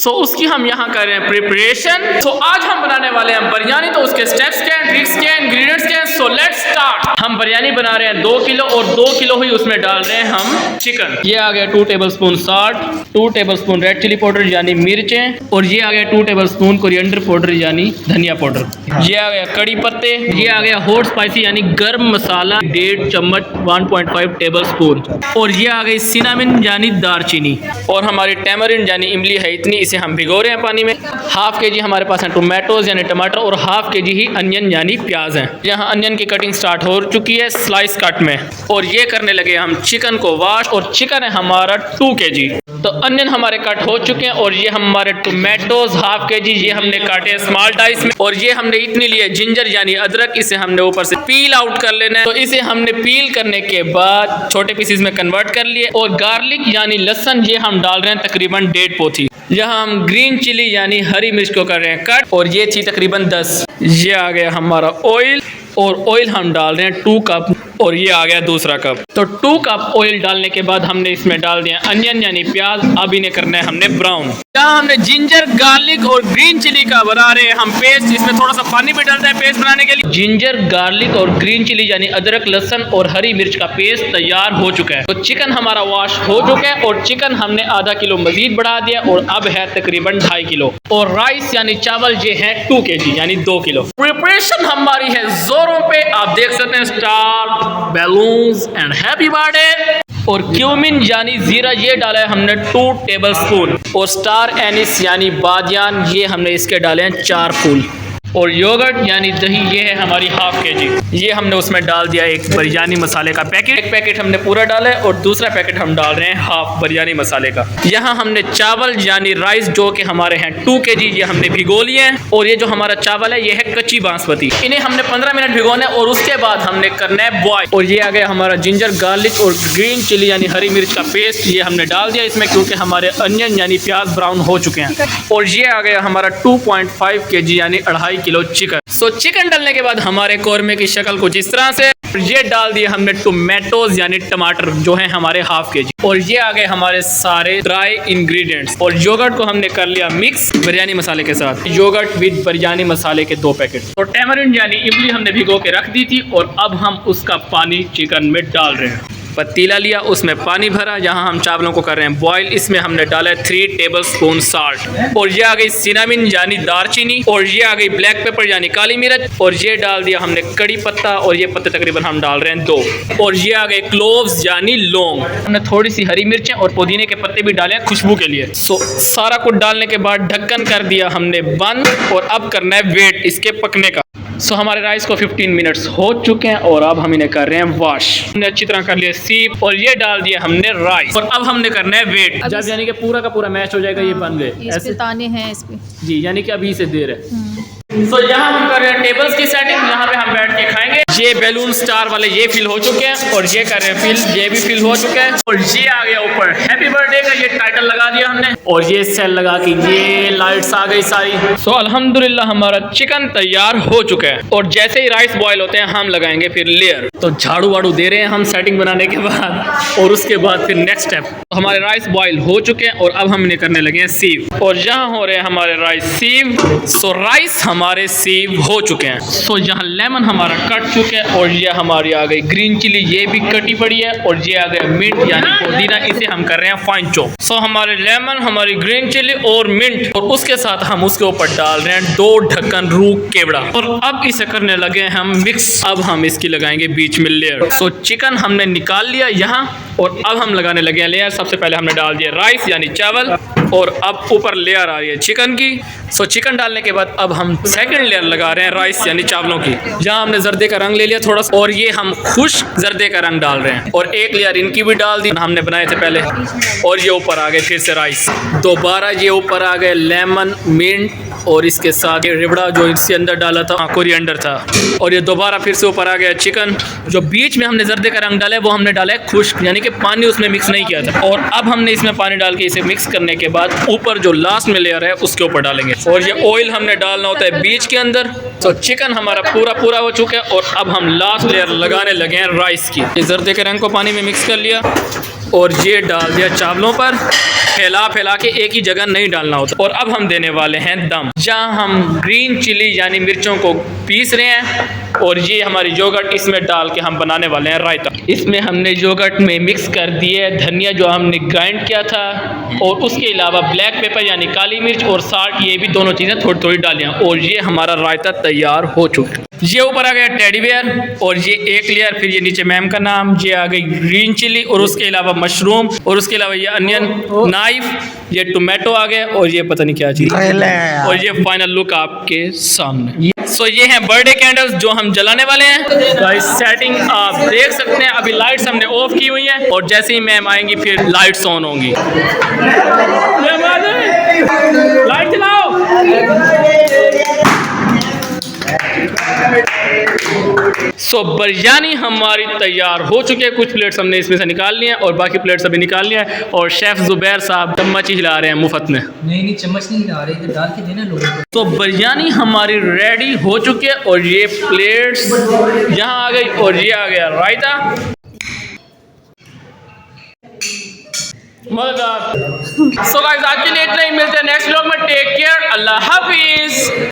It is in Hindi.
सो उसकी हम यहाँ कर रहे हैं प्रिपरेशन। सो आज हम बनाने वाले हैं बिरयानी, तो उसके स्टेप्स क्या हैं, ट्रिक्स क्या हैं, इंग्रेडिएंट्स क्या हैं। So let's start. हम बिरयानी बना रहे हैं 2 किलो और 2 किलो ही उसमें डाल रहे हैं हम चिकन। ये आ गया 2 tablespoon salt, 2 tablespoon red chilli powder यानी मिर्चें, और ये आ गया 2 टेबलस्पून कोरिएंडर पाउडर यानी धनिया पाउडर। ये आ गया कड़ी पत्ते, ये आ गया हॉट स्पाइसी यानी गर्म मसाला 1.5 चम्मच 1.5 टेबलस्पून, और ये आ गई सिनामिन यानी दारचीनी, और हमारी टैमरिन यानी इमली है इतनी, इसे हम भिगो रहे हैं पानी में। हाफ के जी हमारे पास हैं टोमेटोज यानी टमाटर, और हाफ के जी ही अनियन यानी प्याज हैं। यहाँ अनियन की कटिंग स्टार्ट हो चुकी है स्लाइस कट में, और ये करने लगे हम चिकन को वॉश, और चिकन है हमारा 2 kg। तो अनियन हमारे कट हो चुके हैं, और ये हमारे टोमेटोज हाफ के जी ये हमने काटे स्मॉल डाइस में, और ये हमने इतनी लिए जिंजर यानी अदरक, इसे हमने ऊपर से पील आउट कर लेना है। तो इसे हमने पील करने के बाद छोटे पीसेस में कन्वर्ट कर लिए, और गार्लिक यानी लहसुन ये हम डाल रहे हैं तकरीबन 1.5 पोथी। यहाँ हम ग्रीन चिली यानी हरी मिर्च को कर रहे हैं कट, और ये थी तकरीबन 10। ये आ गया हमारा ऑयल, और ऑयल हम डाल रहे हैं 2 कप, और ये आ गया दूसरा कप। तो 2 कप ऑयल डालने के बाद हमने इसमें डाल दिया अनियन यानी प्याज। अब इन्हें करना है हमने ब्राउन। यहाँ हमने जिंजर गार्लिक और ग्रीन चिली का बना रहे हैं हम पेस्ट, इसमें थोड़ा सा पानी भी डालता है पेस्ट बनाने के लिए। जिंजर गार्लिक और ग्रीन चिली यानी अदरक लहसुन और हरी मिर्च का पेस्ट तैयार हो चुका है। तो चिकन हमारा वॉश हो चुका है, और चिकन हमने आधा किलो मजीद बढ़ा दिया, और अब है तकरीबन 2.5 किलो। और राइस यानी चावल ये है 2 kg यानी 2 किलो। प्रिपरेशन हमारी है जोरों पे, आप देख सकते हैं star, balloons and happy birthday, और क्यूमिन यानी जीरा ये डाला है हमने 2 टेबलस्पून, और स्टार एनिस यानी बादियान ये हमने इसके डाले हैं 4 फूल, और योगर्ट यानी दही ये है हमारी हाफ kg। ये हमने उसमें डाल दिया एक बिरयानी मसाले का पैकेट, एक पैकेट हमने पूरा डाला है, और दूसरा पैकेट हम डाल रहे हैं हाफ बिरयानी मसाले का। यहाँ हमने चावल यानी राइस जो कि हमारे हैं 2 kg ये हमने भिगो लिए हैं, और ये जो हमारा चावल है ये है कच्ची बासमती, इन्हें हमने 15 मिनट भिगोना है, और उसके बाद हमने करना है बॉयल। और ये आ गया हमारा जिंजर गार्लिक और ग्रीन चिली यानी हरी मिर्च का पेस्ट, ये हमने डाल दिया इसमें क्योंकि हमारे अनियन यानी प्याज ब्राउन हो चुके हैं। और ये आ गया हमारा 2.5 kg यानी 2.5 किलो चिकन। सो चिकन डालने के बाद हमारे कौरमे की शक्ल कुछ इस तरह से। ये डाल दिए हमने टोमेटोज यानी टमाटर जो है हमारे हाफ kg, और ये आ गए हमारे सारे ड्राई इंग्रेडिएंट्स। और योगर्ट को हमने कर लिया मिक्स बिरयानी मसाले के साथ, योगर्ट विद बिरयानी मसाले के 2 पैकेट। और टैमरिन यानी इमली हमने भिगो के रख दी थी, और अब हम उसका पानी चिकन में डाल रहे हैं। पतीला लिया, उसमें पानी भरा, यहाँ हम चावलों को कर रहे हैं बॉयल। इसमें हमने डाला है 3 टेबलस्पून साल्ट, और ये आ गई सिनामिन यानी दारचीनी, और ये आ गई ब्लैक पेपर यानी काली मिर्च, और ये डाल दिया हमने कड़ी पत्ता, और ये पत्ते तकरीबन हम डाल रहे हैं 2, और ये आ गए क्लोव्स यानी लौंग। हमने थोड़ी सी हरी मिर्चें और पुदीने के पत्ते भी डाले हैं खुशबू के लिए। सो सारा कुछ डालने के बाद ढक्कन कर दिया हमने बंद, और अब करना है वेट इसके पकने का। सो हमारे राइस को 15 मिनट्स हो चुके हैं, और अब हम इन्हें कर रहे हैं वॉश। हमने अच्छी तरह कर लिया सीप, और ये डाल दिया हमने राइस, और अब हमने करना है वेट, जब यानी कि पूरा का पूरा मैच हो जाएगा, ये बन गए ऐसे ताने हैं इस पे जी, यानी कि अभी से देर है। तो यहाँ हम कर रहे हैं टेबल्स की सेटिंग, यहाँ पे हम बैठ के खाएंगे। ये बैलून स्टार वाले ये फिल हो चुके हैं, और ये कर रहे हैं फिल, ये भी फिल हो चुका है, और ये आ गया ऊपर हैप्पी बर्थडे का ये टाइटल लगा दिया हमने, और ये सेल लगा के ये लाइट्स आ गई सारी। सो अल्हम्दुलिल्लाह हमारा चिकन तैयार हो चुका है, और जैसे ही राइस बॉयल होते हैं हम लगाएंगे फिर लेयर। तो झाड़ू वाड़ू दे रहे हैं हम सेटिंग बनाने के बाद, और उसके बाद फिर नेक्स्ट स्टेप। तो हमारे राइस बॉयल हो चुके हैं, और अब हम इन्हें करने लगे हैं सीव, और यहाँ हो रहे हैं हमारे राइस सीव। सो राइस हमारे सीव हो चुके हैं। सो यहाँ लेमन हमारा कट चुके हैं, और ये हमारी आ गई ग्रीन चिली ये भी कटी पड़ी है, और ये आ गया मिंट यानी पुदीना, इसे हम कर रहे हैं फाइन चॉप। सो हमारे लेमन, हमारी ग्रीन चिली और मिंट, और उसके साथ हम उसके ऊपर डाल रहे हैं 2 ढक्कन रूख केवड़ा, और अब इसे करने लगे हम मिक्स। अब हम इसकी लगाएंगे बीच में लेयर। सो चिकन हमने निकाल लिया यहाँ, और अब हम लगाने लगे हैं लेयर। सबसे पहले हमने डाल दिया राइस यानी चावल, और अब ऊपर लेयर आ रही है चिकन की। सो चिकन डालने के बाद अब हम सेकंड लेयर लगा रहे हैं राइस यानी चावलों की। जहाँ हमने जर्दे का रंग ले लिया थोड़ा सा, और ये हम खुश जर्दे का रंग डाल रहे हैं, और एक लेयर इनकी भी डाल दी हमने बनाए थे पहले, और ये ऊपर आ गए फिर से राइस। दोबारा ये ऊपर आ गए लेमन, मिंट, और इसके साथ ये रिबड़ा जो इसके अंदर डाला था कोरिएंडर था, और ये दोबारा फिर से ऊपर आ गया चिकन। जो बीच में हमने जर्दे का रंग डाला है वो हमने डाला है खुश्क, यानी कि पानी उसमें मिक्स नहीं किया था। और अब हमने इसमें पानी डाल के इसे मिक्स करने के बाद ऊपर जो लास्ट में लेयर है उसके ऊपर डालेंगे, और ये ऑयल हमने डालना होता है बीच के अंदर। तो चिकन हमारा पूरा हो चुका है, और अब हम लास्ट लेयर लगाने लगे हैं राइस की। जर्दे के रंग को पानी में मिक्स कर लिया, और ये डाल दिया चावलों पर, फैला फैला के एक ही जगह नहीं डालना होता। और अब हम देने वाले हैं दम, जहाँ हम ग्रीन चिली यानी मिर्चों को पीस रहे हैं और ये हमारी योगर्ट इसमें डाल के हम बनाने वाले हैं रायता। इसमें हमने योगर्ट में मिक्स कर दिए धनिया जो हमने ग्राइंड किया था, और उसके अलावा ब्लैक पेपर यानी काली मिर्च और साल्ट, ये भी दोनों चीज़ें थोड़ी थोड़ी डाली हैं। और ये हमारा रायता तैयार हो चुका है। ये ऊपर आ गया टेडी बेयर और ये एक लेयर, फिर ये नीचे मैम का नाम, ये आ गई ग्रीन चिली और उसके अलावा मशरूम और उसके अलावा ये अनियन नाइफ, ये टोमेटो आ गया और ये पता नहीं क्या चीज़, और ये फाइनल लुक आपके सामने। सो ये हैं बर्थडे कैंडल्स जो हम जलाने वाले हैं। गाइस सेटिंग आप देख सकते हैं, अभी लाइट्स हमने ऑफ की हुई हैं और जैसे ही मैम आएंगी फिर लाइट्स ऑन होंगी। लाइट चलाओ। सो बिरयानी हमारी तैयार हो चुकी है। कुछ प्लेट्स हमने इसमें से निकाल लिए हैं और बाकी प्लेट्स अभी निकाल लिए हैं, और शेफ जुबैर साहब चम्मच ही हिला रहे हैं मुफ्त में। नहीं चम्मच नहीं हिला रहे, इधर डाल के देना लोगों को। तो बिरयानी हमारी रेडी हो चुकी है और ये प्लेट्स यहाँ आ गई और ये आ गया रायता। मजेदार। सो गाइस आज के लिए इतना ही, मिलते हैं नेक्स्ट व्लॉग में। टेक केयर, अल्लाह हाफिज।